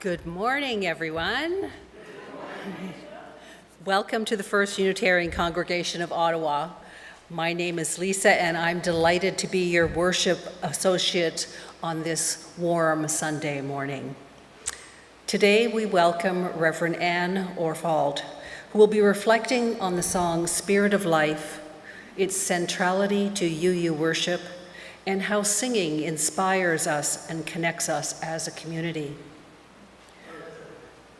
Good morning, everyone. Welcome to the First Unitarian Congregation of Ottawa. My name is Lisa, and I'm delighted to be your worship associate on this warm Sunday morning. Today, we welcome Reverend Anne Orfald, who will be reflecting on the song Spirit of Life, its centrality to UU worship, and how singing inspires us and connects us as a community.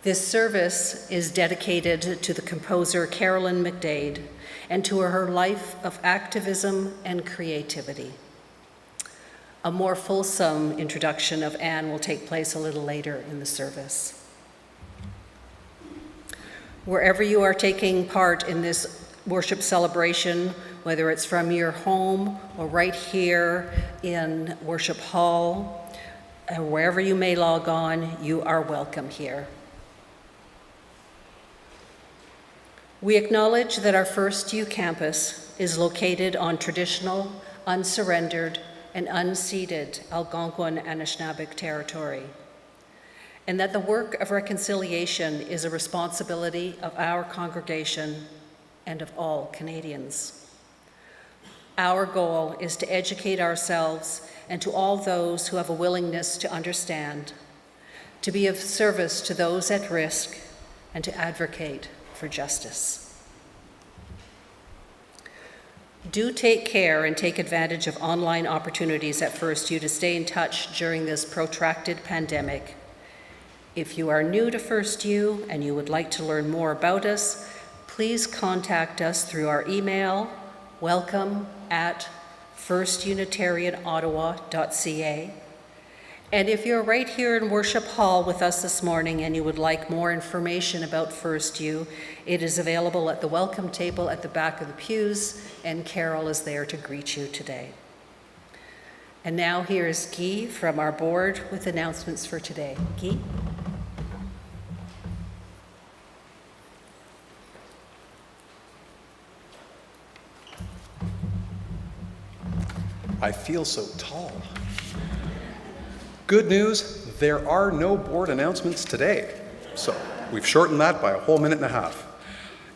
This service is dedicated to the composer Carolyn McDade and to her life of activism and creativity. A more fulsome introduction of Anne will take place a little later in the service. Wherever you are taking part in this worship celebration, whether it's from your home or right here in Worship Hall, or wherever you may log on, you are welcome here. We acknowledge that our FirstU campus is located on traditional, unsurrendered, and unceded Algonquin and Anishinaabe territory, and that the work of reconciliation is a responsibility of our congregation and of all Canadians. Our goal is to educate ourselves and to all those who have a willingness to understand, to be of service to those at risk, and to advocate for justice. Do take care and take advantage of online opportunities at FirstU to stay in touch during this protracted pandemic. If you are new to FirstU and you would like to learn more about us, please contact us through our email, welcome@firstunitarianottawa.ca. And if you're right here in Worship Hall with us this morning and you would like more information about FirstU, it is available at the welcome table at the back of the pews, and Carol is there to greet you today. And now here's Guy from our board with announcements for today. Guy? I feel so tall. Good news, there are no board announcements today. So we've shortened that by a whole minute and a half.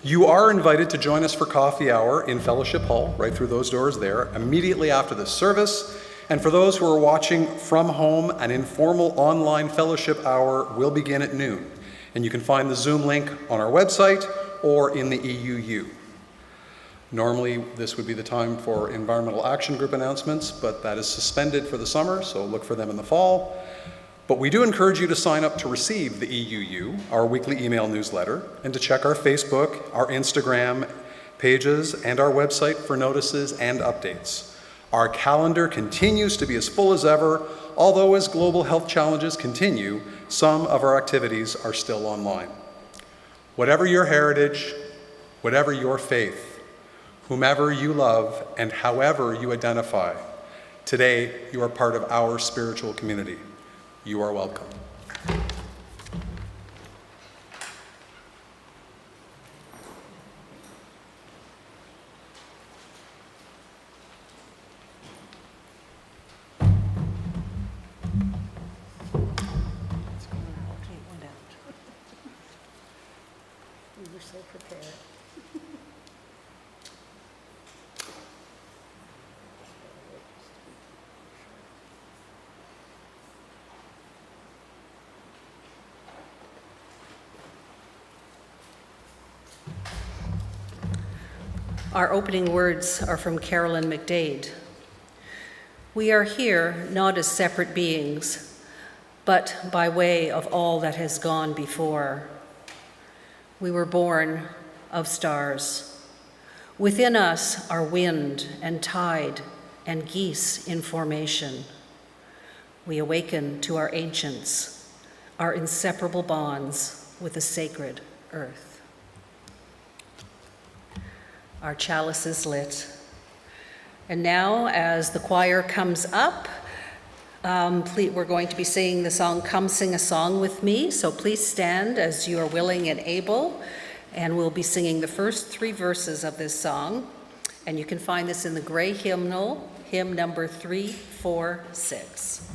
You are invited to join us for coffee hour in Fellowship Hall, right through those doors there, immediately after the service. And for those who are watching from home, an informal online fellowship hour will begin at noon. And you can find the Zoom link on our website or in the EUU. Normally, this would be the time for Environmental Action Group announcements, but that is suspended for the summer, so look for them in the fall. But we do encourage you to sign up to receive the EUU, our weekly email newsletter, and to check our Facebook, our Instagram pages, and our website for notices and updates. Our calendar continues to be as full as ever, although as global health challenges continue, some of our activities are still online. Whatever your heritage, whatever your faith, whomever you love, and however you identify, today you are part of our spiritual community. You are welcome. We were so prepared. Our opening words are from Carolyn McDade. We are here not as separate beings, but by way of all that has gone before. We were born of stars. Within us are wind and tide and geese in formation. We awaken to our ancients, our inseparable bonds with the sacred earth. Our chalice is lit. And now, as the choir comes up, we're going to be singing the song, Come Sing a Song With Me. So please stand as you are willing and able. And we'll be singing the first 3 verses of this song. And you can find this in the gray hymnal, hymn number 346.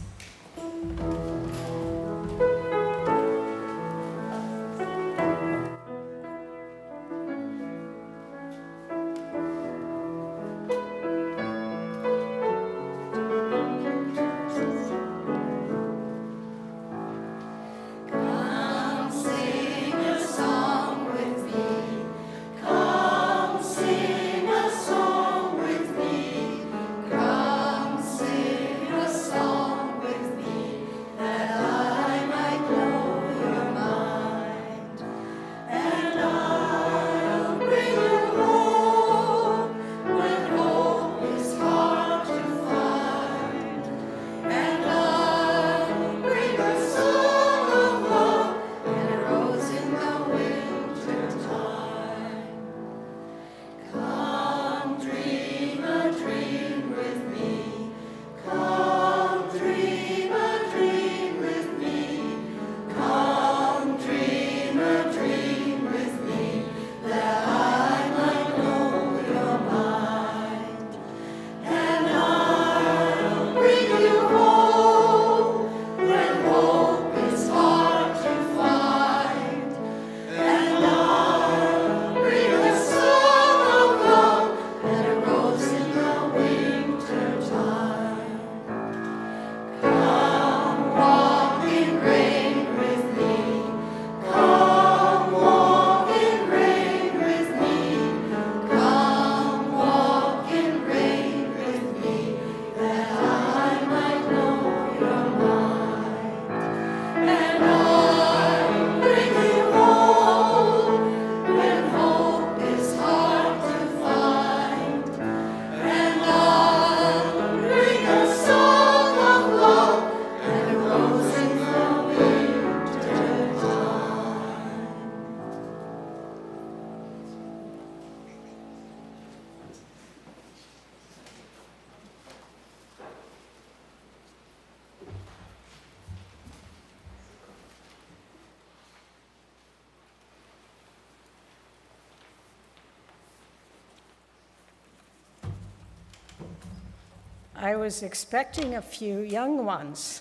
I was expecting a few young ones,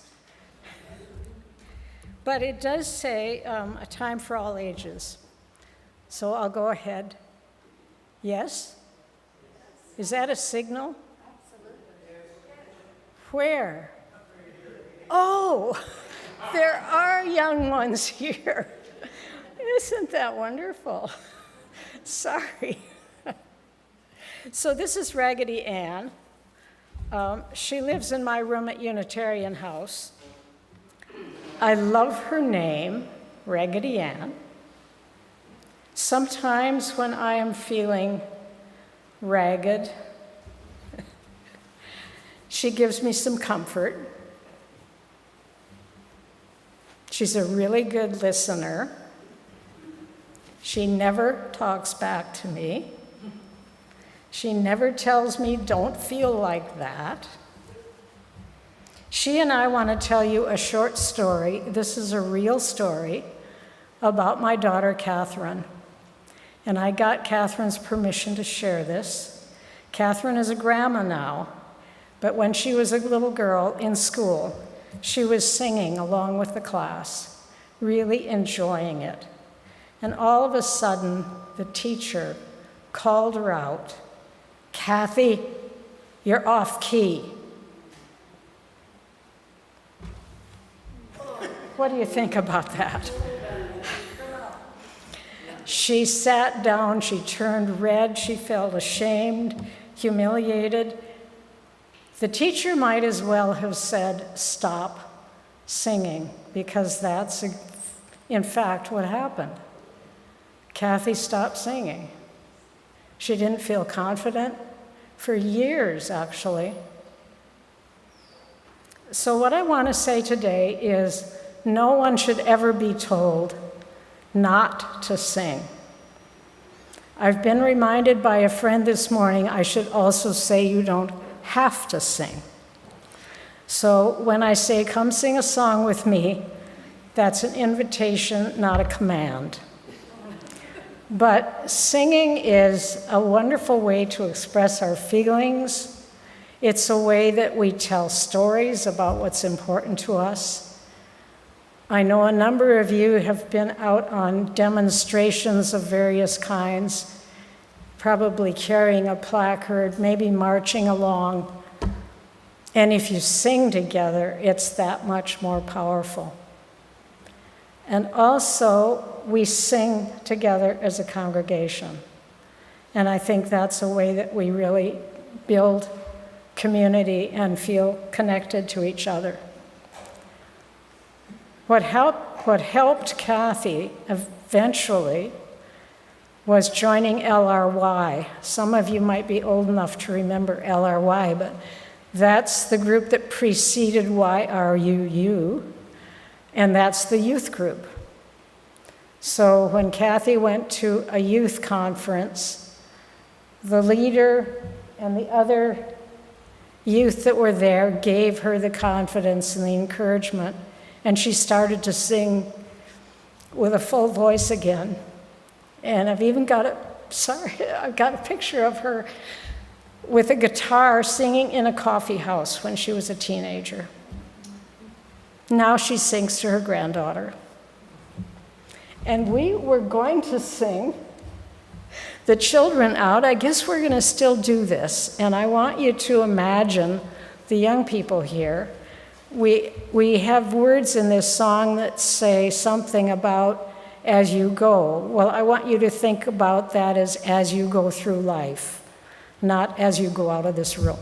but it does say a time for all ages. So I'll go ahead. Yes? Is that a signal? Absolutely. Where? Oh, there are young ones here. Isn't that wonderful? Sorry. So this is Raggedy Ann. She lives in my room at Unitarian House. I love her name, Raggedy Ann. Sometimes when I am feeling ragged, she gives me some comfort. She's a really good listener. She never talks back to me. She never tells me, don't feel like that. She and I want to tell you a short story. This is a real story about my daughter, Catherine. And I got Catherine's permission to share this. Catherine is a grandma now, but when she was a little girl in school, she was singing along with the class, really enjoying it. And all of a sudden, the teacher called her out, "Kathy, you're off key." What do you think about that? She sat down, she turned red, she felt ashamed, humiliated. The teacher might as well have said, "Stop singing," because that's in fact what happened. Kathy stopped singing. She didn't feel confident for years, actually. So what I want to say today is no one should ever be told not to sing. I've been reminded by a friend this morning I should also say you don't have to sing. So when I say come sing a song with me, that's an invitation, not a command. But singing is a wonderful way to express our feelings. It's a way that we tell stories about what's important to us. I know a number of you have been out on demonstrations of various kinds, probably carrying a placard, maybe marching along. And if you sing together, it's that much more powerful. And also, we sing together as a congregation. And I think that's a way that we really build community and feel connected to each other. What helped Kathy eventually was joining LRY. Some of you might be old enough to remember LRY, but that's the group that preceded YRUU, and that's the youth group. So when Kathy went to a youth conference, the leader and the other youth that were there gave her the confidence and the encouragement, and she started to sing with a full voice again. And I've even got a picture of her with a guitar singing in a coffee house when she was a teenager. Now she sings to her granddaughter. And we were going to sing the children out. I guess we're going to still do this. And I want you to imagine the young people here. We have words in this song that say something about as you go. Well, I want you to think about that as you go through life, not as you go out of this room.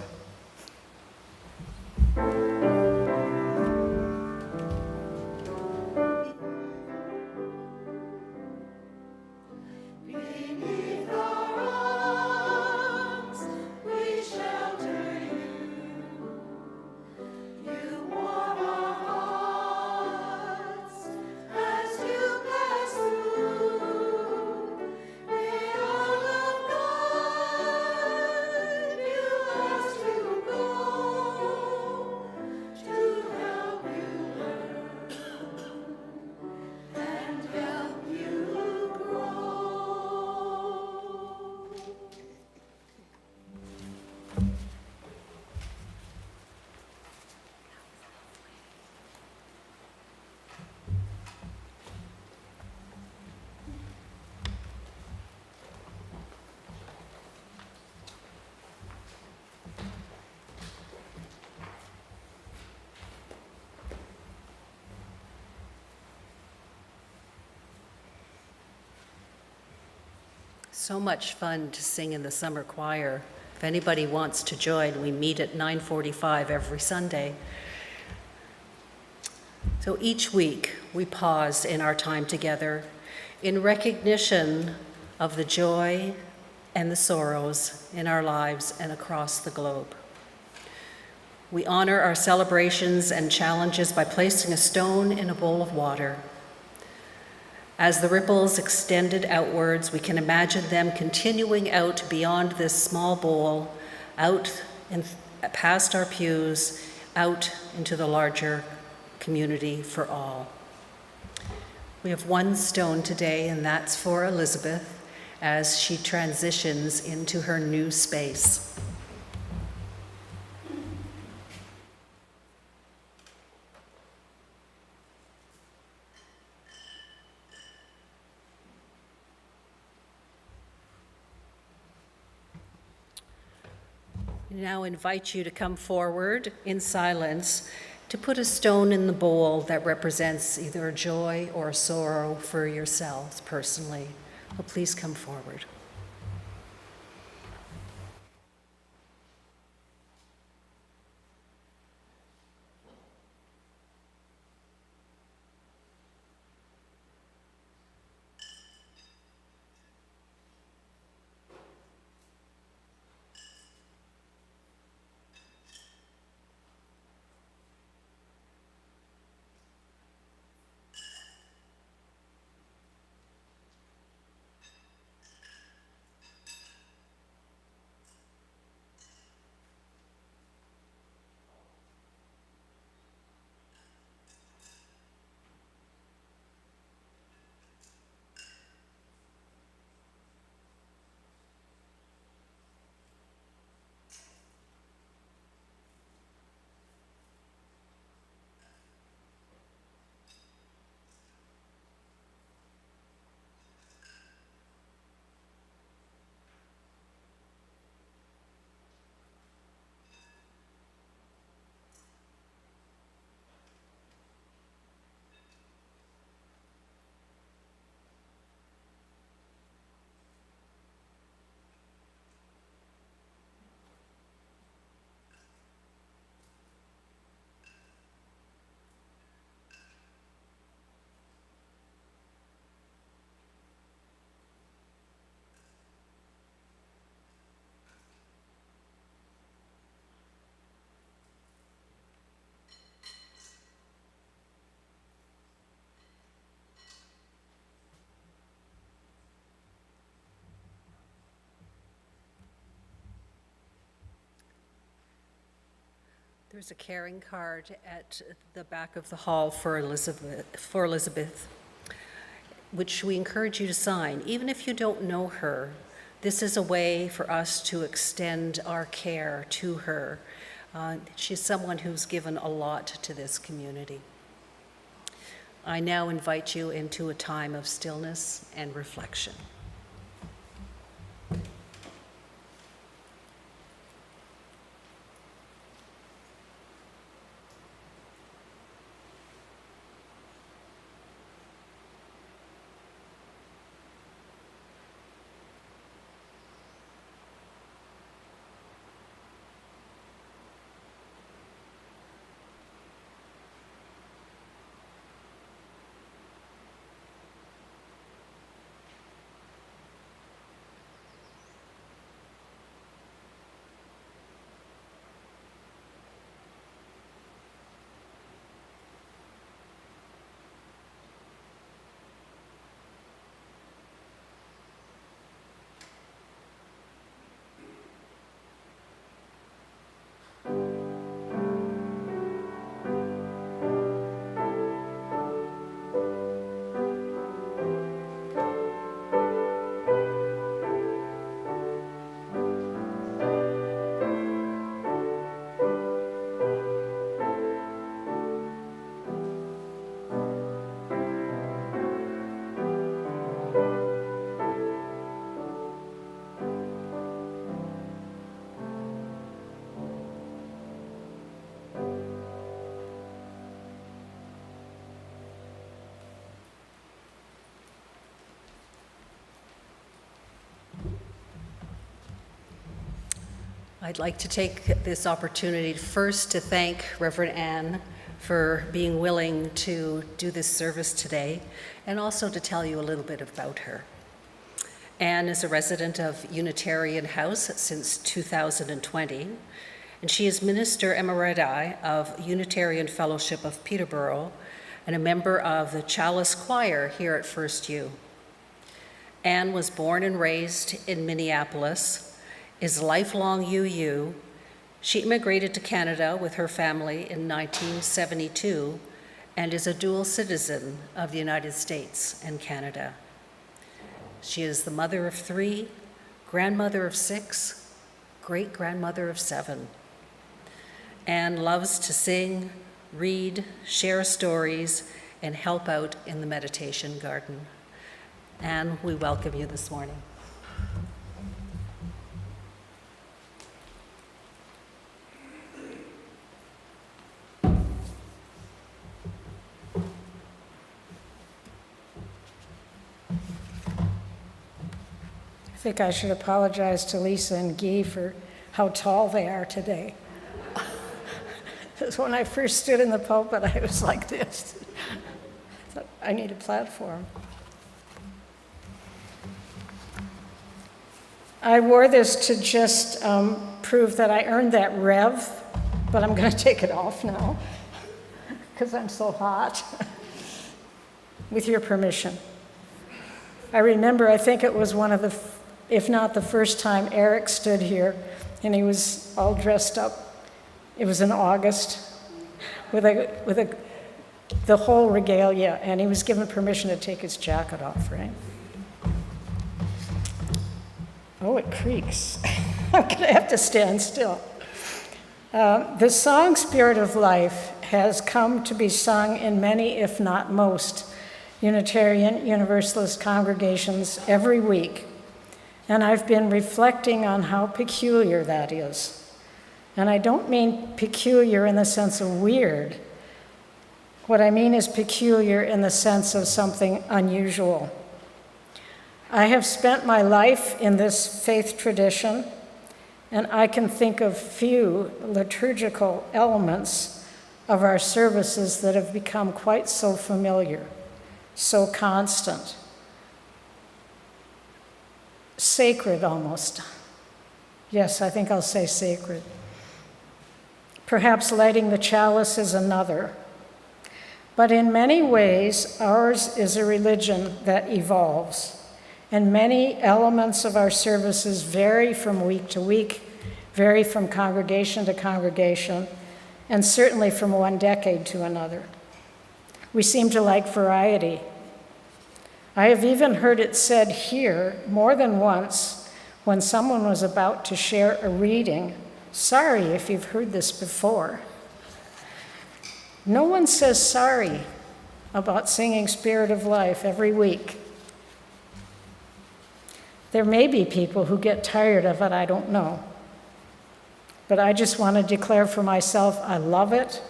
So much fun to sing in the summer choir. If anybody wants to join, we meet at 9:45 every Sunday. So each week we pause in our time together in recognition of the joy and the sorrows in our lives and across the globe. We honor our celebrations and challenges by placing a stone in a bowl of water. As the ripples extended outwards, we can imagine them continuing out beyond this small bowl, out and past our pews, out into the larger community for all. We have one stone today, and that's for Elizabeth as she transitions into her new space. I now invite you to come forward in silence to put a stone in the bowl that represents either a joy or a sorrow for yourselves personally, Please come forward. There's a caring card at the back of the hall for Elizabeth, which we encourage you to sign. Even if you don't know her, this is a way for us to extend our care to her. She's someone who's given a lot to this community. I now invite you into a time of stillness and reflection. I'd like to take this opportunity first to thank Reverend Anne for being willing to do this service today, and also to tell you a little bit about her. Anne is a resident of Unitarian House since 2020, and she is Minister Emeriti of Unitarian Fellowship of Peterborough and a member of the Chalice Choir here at FirstU. Anne was born and raised in Minneapolis, is lifelong UU. She immigrated to Canada with her family in 1972 and is a dual citizen of the United States and Canada. She is the mother of 3, grandmother of 6, great-grandmother of 7. Anne loves to sing, read, share stories, and help out in the meditation garden. Anne, we welcome you this morning. think I should apologize to Lisa and Guy for how tall they are today. Because when I first stood in the pulpit, I was like this. I thought, I need a platform. I wore this to just prove that I earned that rev, but I'm going to take it off now because I'm so hot. With your permission. I remember, I think it was one of the, if not the first time, Eric stood here, and he was all dressed up. It was in August, with the whole regalia, and he was given permission to take his jacket off, right? Oh, it creaks. I'm gonna have to stand still. The song Spirit of Life has come to be sung in many, if not most, Unitarian Universalist congregations every week, and I've been reflecting on how peculiar that is. And I don't mean peculiar in the sense of weird. What I mean is peculiar in the sense of something unusual. I have spent my life in this faith tradition, and I can think of few liturgical elements of our services that have become quite so familiar, so constant, sacred almost. Yes, I think I'll say sacred. Perhaps lighting the chalice is another. But in many ways, ours is a religion that evolves, and many elements of our services vary from week to week, vary from congregation to congregation, and certainly from one decade to another. We seem to like variety. I have even heard it said here more than once when someone was about to share a reading, sorry if you've heard this before. No one says sorry about singing Spirit of Life every week. There may be people who get tired of it, I don't know. But I just want to declare for myself, I love it.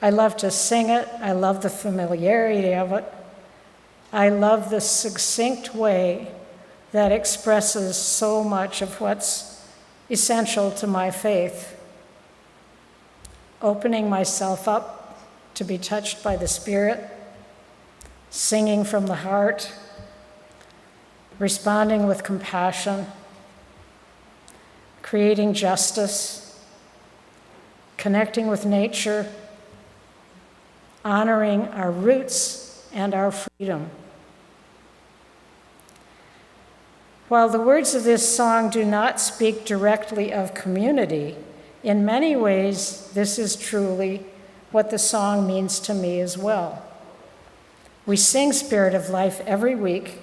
I love to sing it. I love the familiarity of it. I love the succinct way that expresses so much of what's essential to my faith. Opening myself up to be touched by the Spirit, singing from the heart, responding with compassion, creating justice, connecting with nature, honoring our roots and our freedom. While the words of this song do not speak directly of community, in many ways, this is truly what the song means to me as well. We sing Spirit of Life every week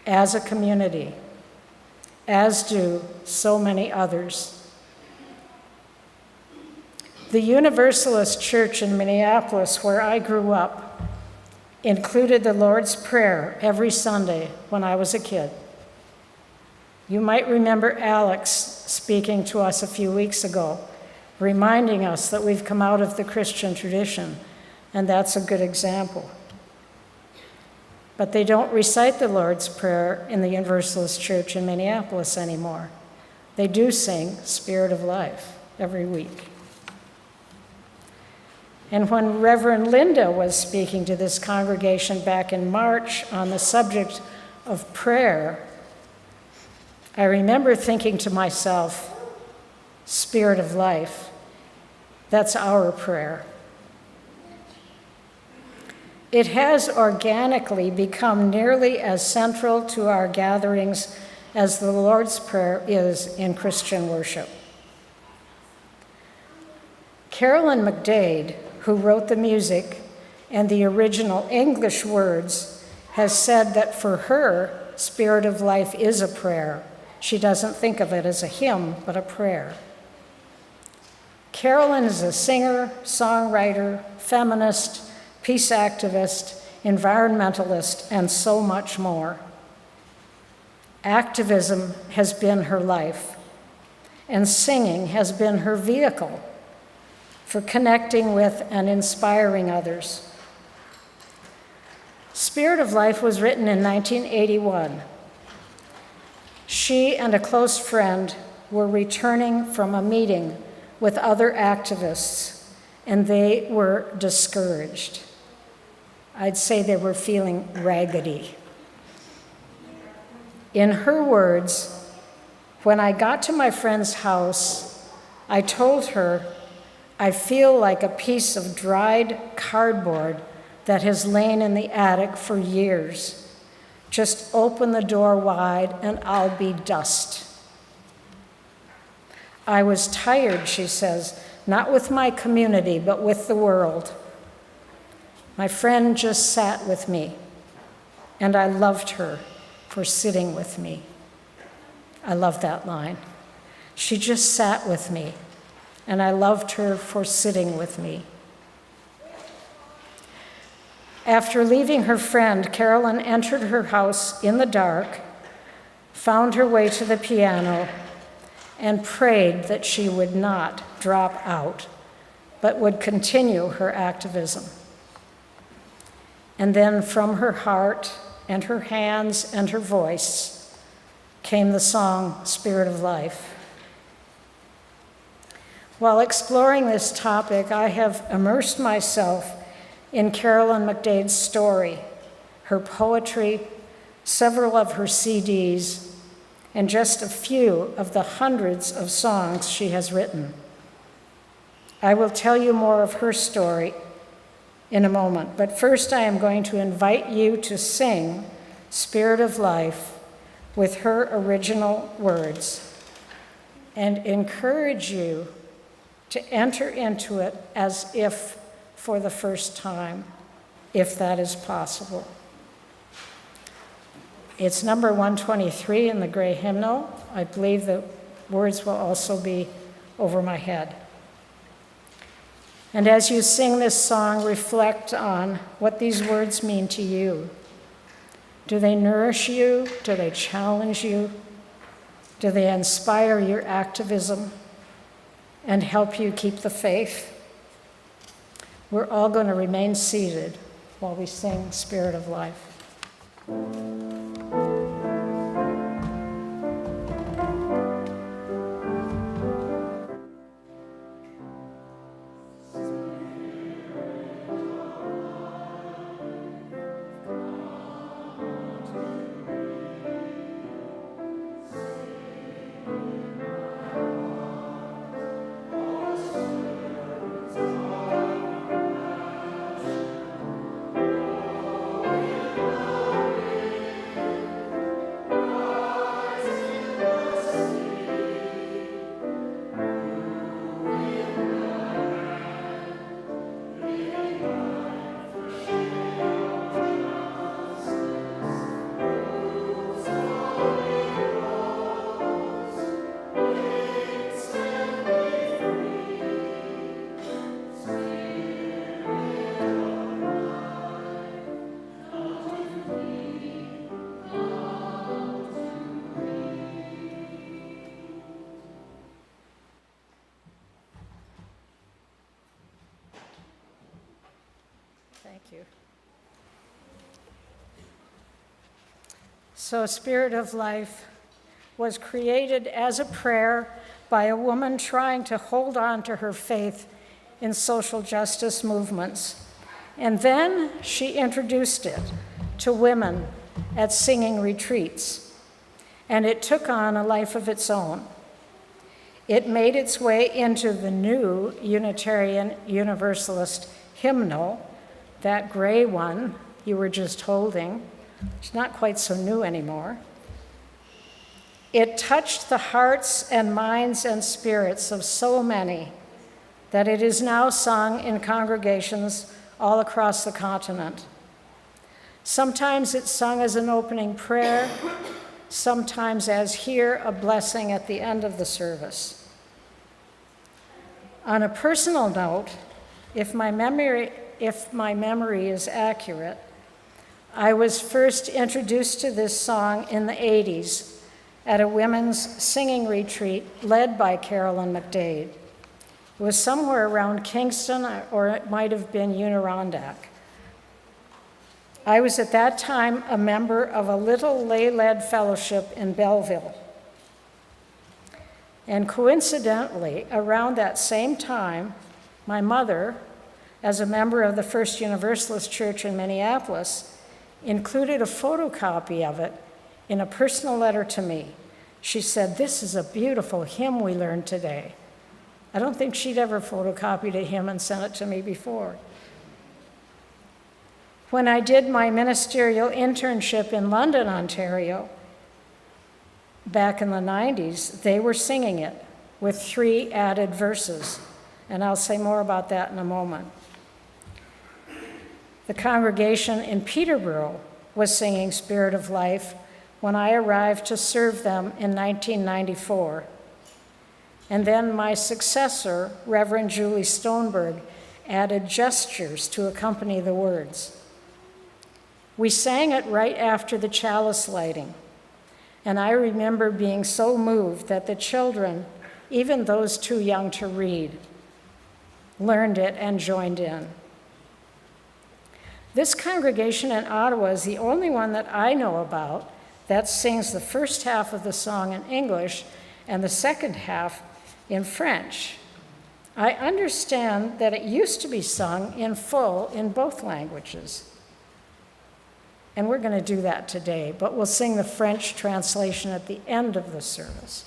as a community, as do so many others. The Universalist Church in Minneapolis, where I grew up, included the Lord's Prayer every Sunday when I was a kid. You might remember Alex speaking to us a few weeks ago, reminding us that we've come out of the Christian tradition, and that's a good example. But they don't recite the Lord's Prayer in the Universalist Church in Minneapolis anymore. They do sing Spirit of Life every week. And when Reverend Linda was speaking to this congregation back in March on the subject of prayer, I remember thinking to myself, Spirit of Life, that's our prayer. It has organically become nearly as central to our gatherings as the Lord's Prayer is in Christian worship. Carolyn McDade, who wrote the music and the original English words, has said that for her, Spirit of Life is a prayer. She doesn't think of it as a hymn, but a prayer. Carolyn is a singer, songwriter, feminist, peace activist, environmentalist, and so much more. Activism has been her life, and singing has been her vehicle for connecting with and inspiring others. Spirit of Life was written in 1981. She and a close friend were returning from a meeting with other activists, and they were discouraged. I'd say they were feeling raggedy. In her words, when I got to my friend's house, I told her, I feel like a piece of dried cardboard that has lain in the attic for years. Just open the door wide and I'll be dust. I was tired, she says, not with my community, but with the world. My friend just sat with me, and I loved her for sitting with me. I love that line. She just sat with me, and I loved her for sitting with me. After leaving her friend, Carolyn entered her house in the dark, found her way to the piano, and prayed that she would not drop out, but would continue her activism. And then from her heart and her hands and her voice came the song, Spirit of Life. While exploring this topic, I have immersed myself in Carolyn McDade's story, her poetry, several of her CDs, and just a few of the hundreds of songs she has written. I will tell you more of her story in a moment, but first I am going to invite you to sing Spirit of Life with her original words and encourage you to enter into it as if for the first time, if that is possible. It's number 123 in the gray hymnal. I believe the words will also be over my head. And as you sing this song, reflect on what these words mean to you. Do they nourish you? Do they challenge you? Do they inspire your activism and help you keep the faith? We're all going to remain seated while we sing Spirit of Life. Thank you. So, Spirit of Life was created as a prayer by a woman trying to hold on to her faith in social justice movements. And then she introduced it to women at singing retreats, and it took on a life of its own. It made its way into the new Unitarian Universalist hymnal, that gray one you were just holding. It's not quite so new anymore. It touched the hearts and minds and spirits of so many that it is now sung in congregations all across the continent. Sometimes it's sung as an opening prayer, sometimes as here, a blessing at the end of the service. On a personal note, if my memory is accurate, I was first introduced to this song in the 80s at a women's singing retreat led by Carolyn McDade. It was somewhere around Kingston, or it might have been Unirondack. I was at that time a member of a little lay-led fellowship in Belleville. And coincidentally, around that same time, my mother, as a member of the First Universalist Church in Minneapolis, included a photocopy of it in a personal letter to me. She said, "This is a beautiful hymn we learned today." I don't think she'd ever photocopied a hymn and sent it to me before. When I did my ministerial internship in London, Ontario, back in the 90s, they were singing it with 3 added verses, and I'll say more about that in a moment. The congregation in Peterborough was singing Spirit of Life when I arrived to serve them in 1994. And then my successor, Reverend Julie Stoneberg, added gestures to accompany the words. We sang it right after the chalice lighting, and I remember being so moved that the children, even those too young to read, learned it and joined in. This congregation in Ottawa is the only one that I know about that sings the first half of the song in English and the second half in French. I understand that it used to be sung in full in both languages. And we're going to do that today, but we'll sing the French translation at the end of the service.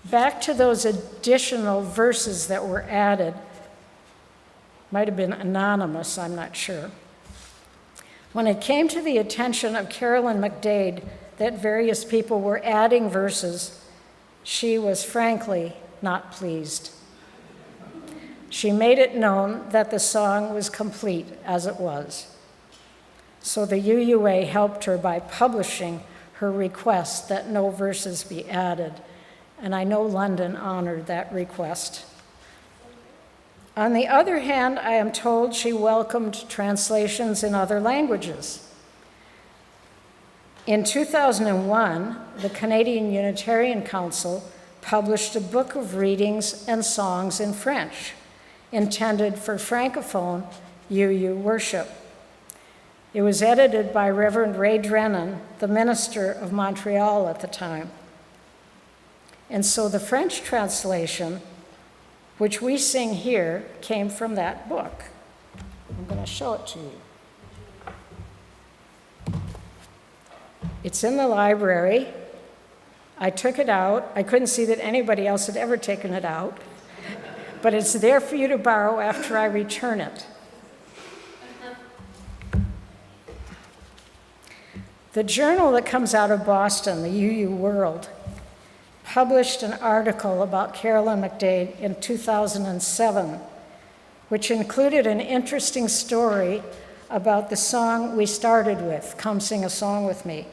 Back to those additional verses that were added, might have been anonymous, I'm not sure. When it came to the attention of Carolyn McDade that various people were adding verses, she was frankly not pleased. She made it known that the song was complete as it was. So the UUA helped her by publishing her request that no verses be added, and I know London honored that request. On the other hand, I am told she welcomed translations in other languages. In 2001, the Canadian Unitarian Council published a book of readings and songs in French, intended for Francophone UU worship. It was edited by Reverend Ray Drennan, the minister of Montreal at the time. And so the French translation, which we sing here, came from that book. I'm going to show it to you. It's in the library. I took it out. I couldn't see that anybody else had ever taken it out, but it's there for you to borrow after I return it. The journal that comes out of Boston, the UU World, published an article about Carolyn McDade in 2007, which included an interesting story about the song we started with, Come Sing a Song With Me.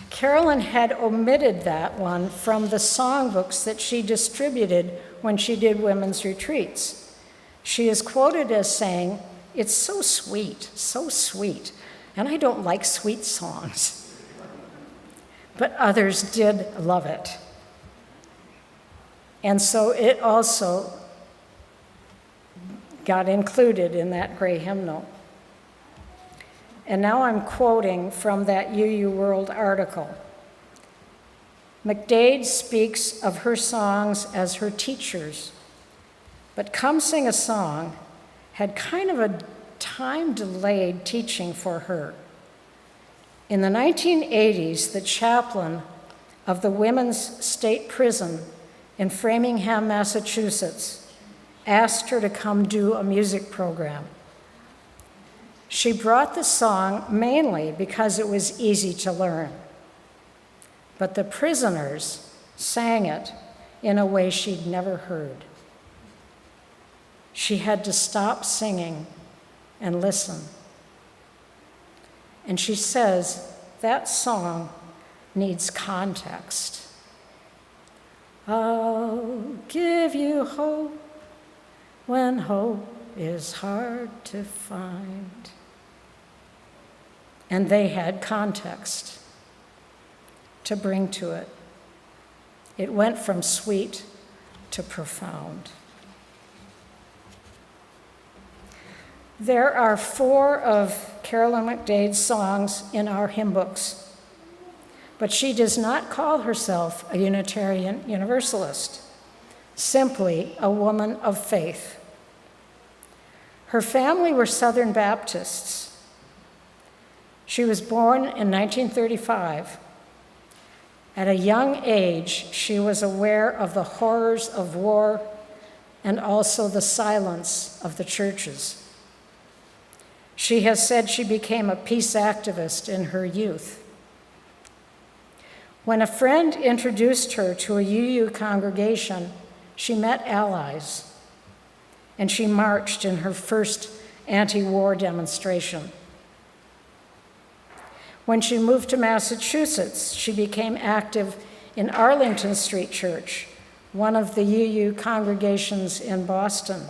Carolyn had omitted that one from the songbooks that she distributed when she did women's retreats. She is quoted as saying, "It's so sweet, and I don't like sweet songs." But others did love it. And so it also got included in that gray hymnal. And now I'm quoting from that UU World article. McDade speaks of her songs as her teachers, but Come Sing a Song had kind of a time-delayed teaching for her. In the 1980s, the chaplain of the Women's State Prison in Framingham, Massachusetts, asked her to come do a music program. She brought the song mainly because it was easy to learn, but the prisoners sang it in a way she'd never heard. She had to stop singing and listen. And she says that song needs context. I'll give you hope when hope is hard to find. And they had context to bring to it. It went from sweet to profound. There are 4 of Carolyn McDade's songs in our hymn books. but she does not call herself a Unitarian Universalist, simply a woman of faith. Her family were Southern Baptists. She was born in 1935. At a young age, she was aware of the horrors of war and also the silence of the churches. She has said she became a peace activist in her youth. When a friend introduced her to a UU congregation, she met allies, and she marched in her first anti-war demonstration. When she moved to Massachusetts, she became active in Arlington Street Church, one of the UU congregations in Boston,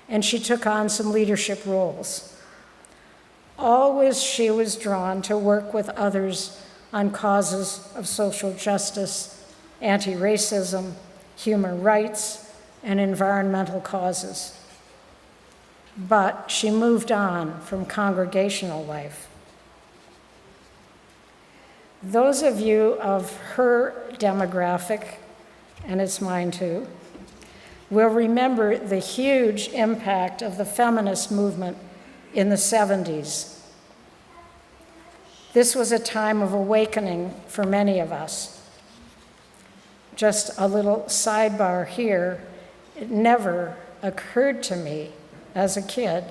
and she took on some leadership roles. Always she was drawn to work with others on causes of social justice, anti-racism, human rights, and environmental causes. But she moved on from congregational life. Those of you of her demographic, and it's mine too, will remember the huge impact of the feminist movement in the 70s. This was a time of awakening for many of us. Just a little sidebar here, it never occurred to me as a kid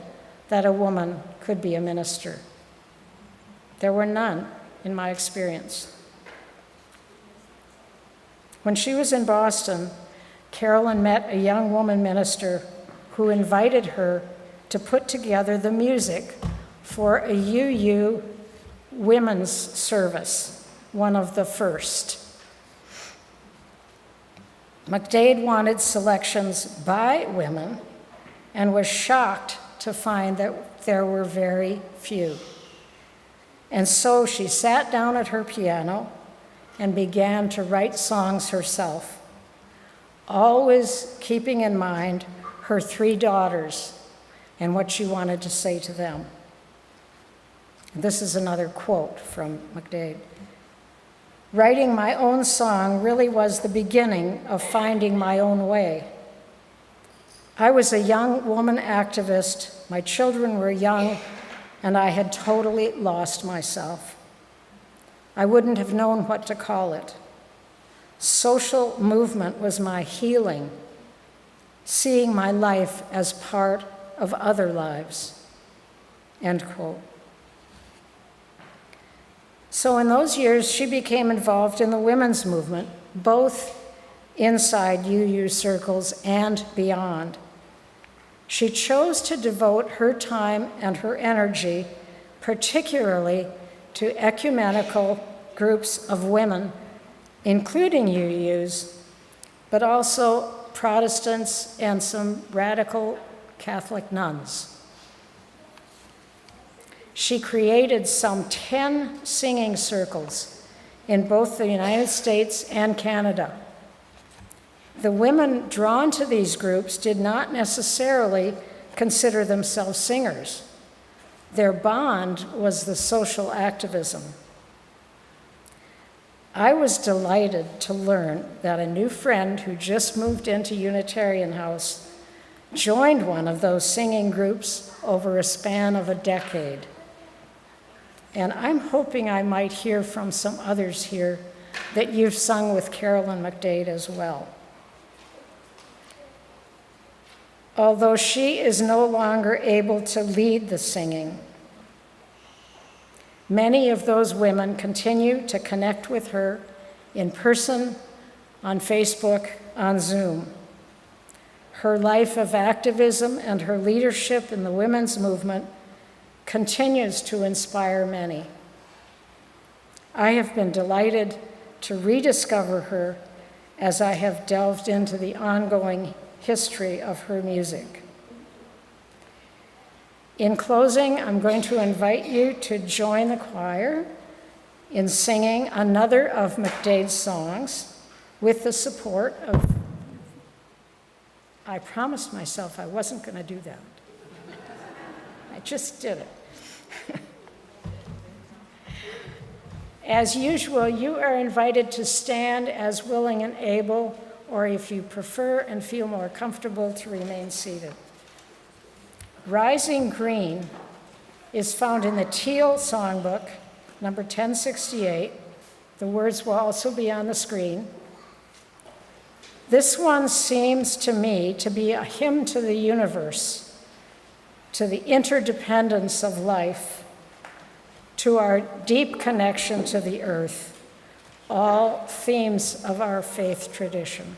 that a woman could be a minister. There were none in my experience. When she was in Boston, Carolyn met a young woman minister who invited her to put together the music for a UU women's service, one of the first. McDade wanted selections by women and was shocked to find that there were very few. And so she sat down at her piano and began to write songs herself, always keeping in mind her 3 daughters and what she wanted to say to them. This is another quote from McDade. Writing my own song really was the beginning of finding my own way. I was a young woman activist, my children were young, and I had totally lost myself. I wouldn't have known what to call it. Social movement was my healing, seeing my life as part of other lives, end quote. So in those years, she became involved in the women's movement, both inside UU circles and beyond. She chose to devote her time and her energy, particularly to ecumenical groups of women, including UUs, but also Protestants and some radical Catholic nuns. She created some 10 singing circles in both the United States and Canada. The women drawn to these groups did not necessarily consider themselves singers. Their bond was the social activism. I was delighted to learn that a new friend who just moved into Unitarian House joined one of those singing groups over a span of a decade. And I'm hoping I might hear from some others here that you've sung with Carolyn McDade as well. Although she is no longer able to lead the singing, many of those women continue to connect with her in person, on Facebook, on Zoom. Her life of activism and her leadership in the women's movement continues to inspire many. I have been delighted to rediscover her as I have delved into the ongoing history of her music. In closing, I'm going to invite you to join the choir in singing another of McDade's songs with the support of, I promised myself I wasn't going to do that. I just did it. As usual, you are invited to stand as willing and able, or if you prefer and feel more comfortable, to remain seated. Rising Green is found in the Teal Songbook, number 1068. The words will also be on the screen. This one seems to me to be a hymn to the universe, to the interdependence of life, to our deep connection to the earth, all themes of our faith tradition.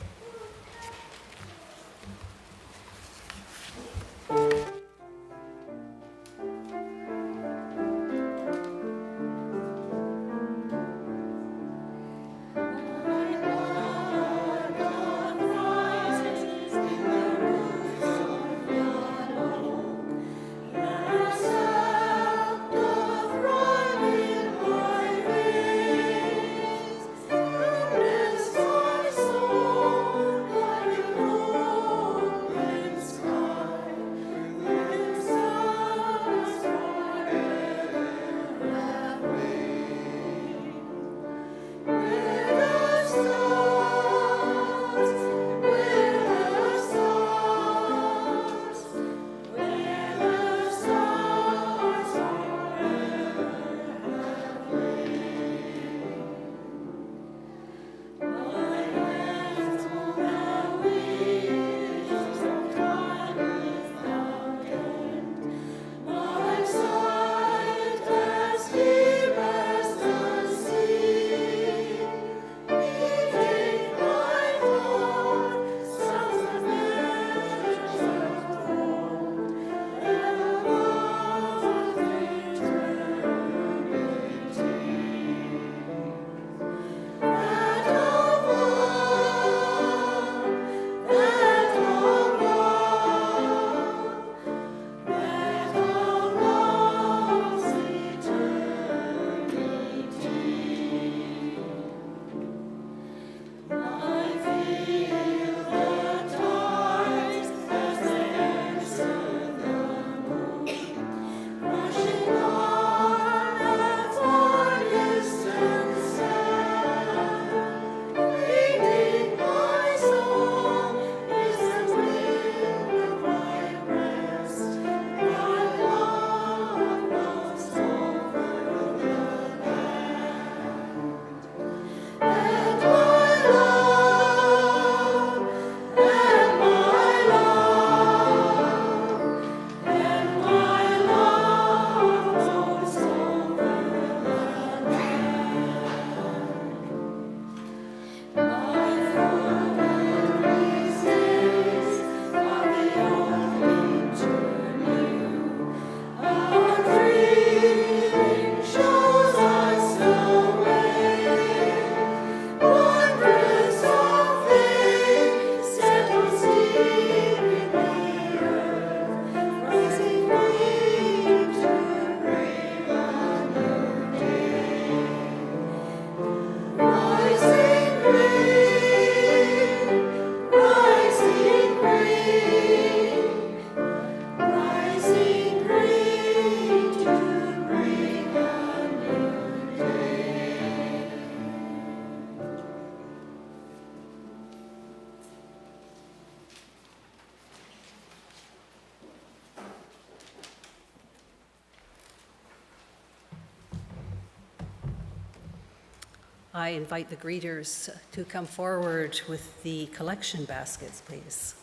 I invite the greeters to come forward with the collection baskets, please.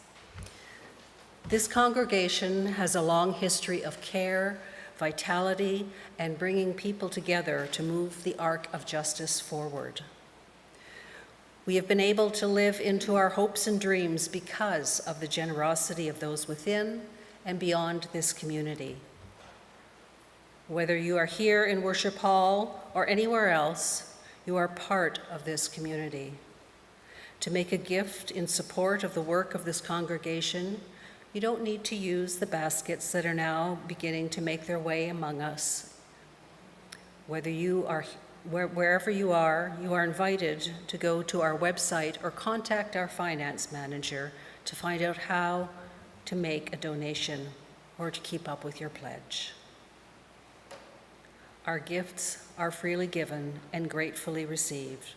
This congregation has a long history of care, vitality, and bringing people together to move the arc of justice forward. We have been able to live into our hopes and dreams because of the generosity of those within and beyond this community. Whether you are here in Worship Hall or anywhere else, you are part of this community. To make a gift in support of the work of this congregation, you don't need to use the baskets that are now beginning to make their way among us. Wherever you are invited to go to our website or contact our finance manager to find out how to make a donation or to keep up with your pledge. Our gifts are freely given and gratefully received.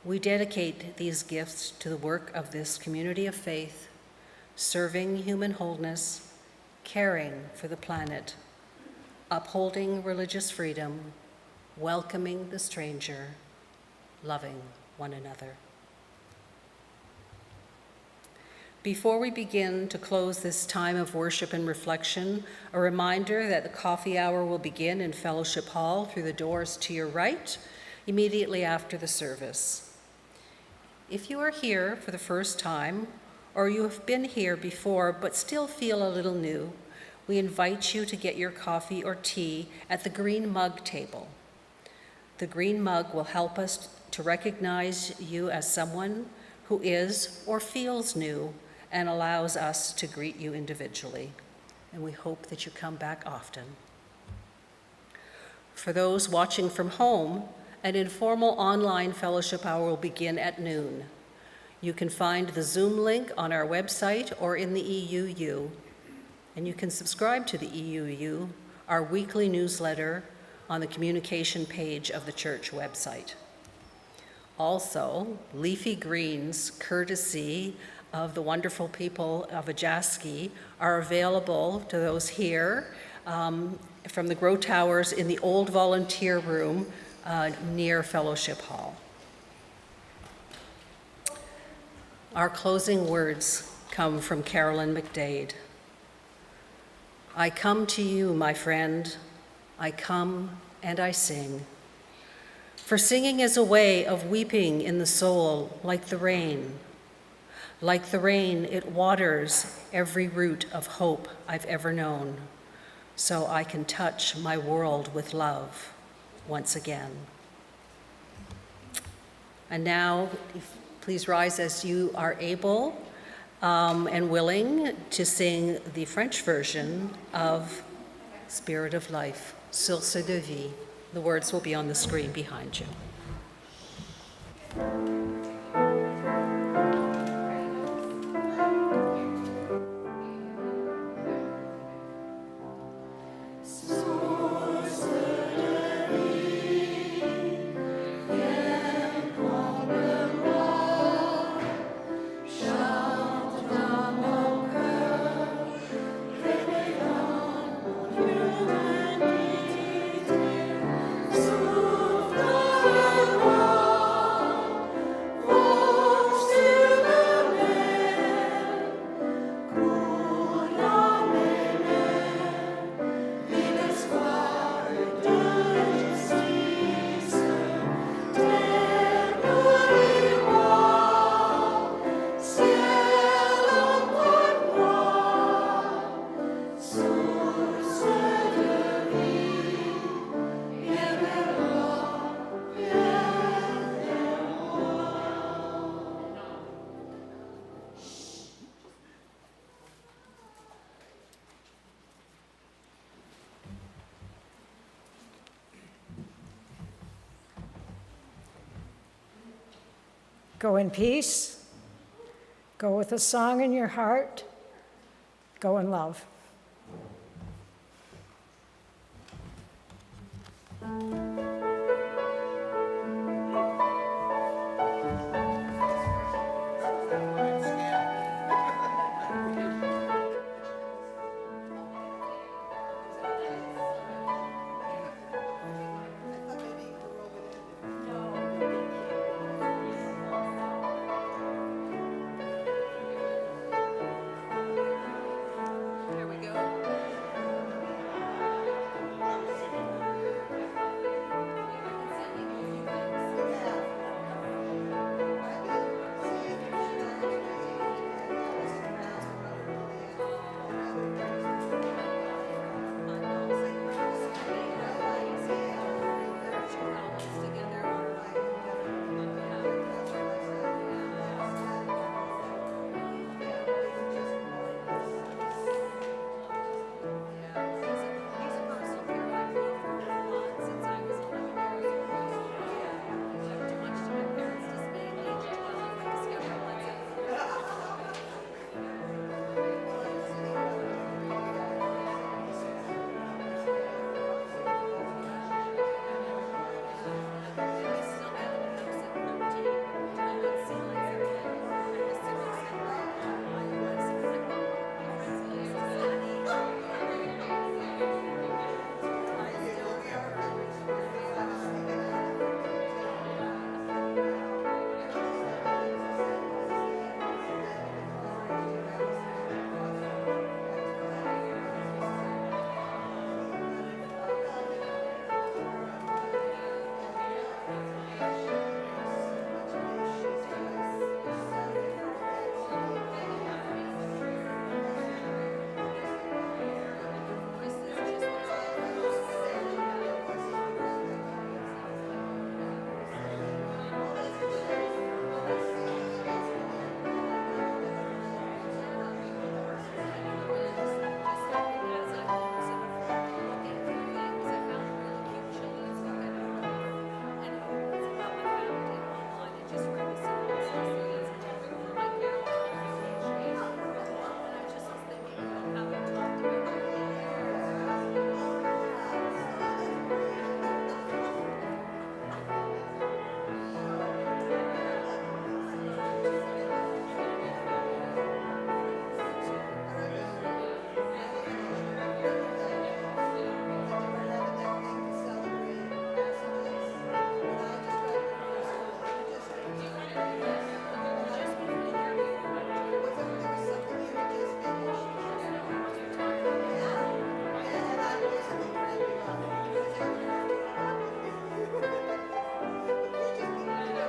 We dedicate these gifts to the work of this community of faith, serving human wholeness, caring for the planet, upholding religious freedom, welcoming the stranger, loving one another. Before we begin to close this time of worship and reflection, a reminder that the coffee hour will begin in Fellowship Hall through the doors to your right, immediately after the service. If you are here for the first time, or you have been here before but still feel a little new, we invite you to get your coffee or tea at the green mug table. The green mug will help us to recognize you as someone who is or feels new and allows us to greet you individually. And we hope that you come back often. For those watching from home, an informal online fellowship hour will begin at noon. You can find the Zoom link on our website or in the EUU. And you can subscribe to the EUU, our weekly newsletter, on the communication page of the church website. Also, leafy greens, courtesy of the wonderful people of Ajaski, are available to those here from the Grow Towers in the old volunteer room near Fellowship Hall. Our closing words come from Carolyn McDade. I come to you, my friend. I come and I sing. For singing is a way of weeping in the soul like the rain. Like the rain, it waters every root of hope I've ever known, so I can touch my world with love once again. And now, please rise as you are able and willing to sing the French version of Spirit of Life, Source de Vie. The words will be on the screen behind you. Go in peace. Go with a song in your heart. Go in love.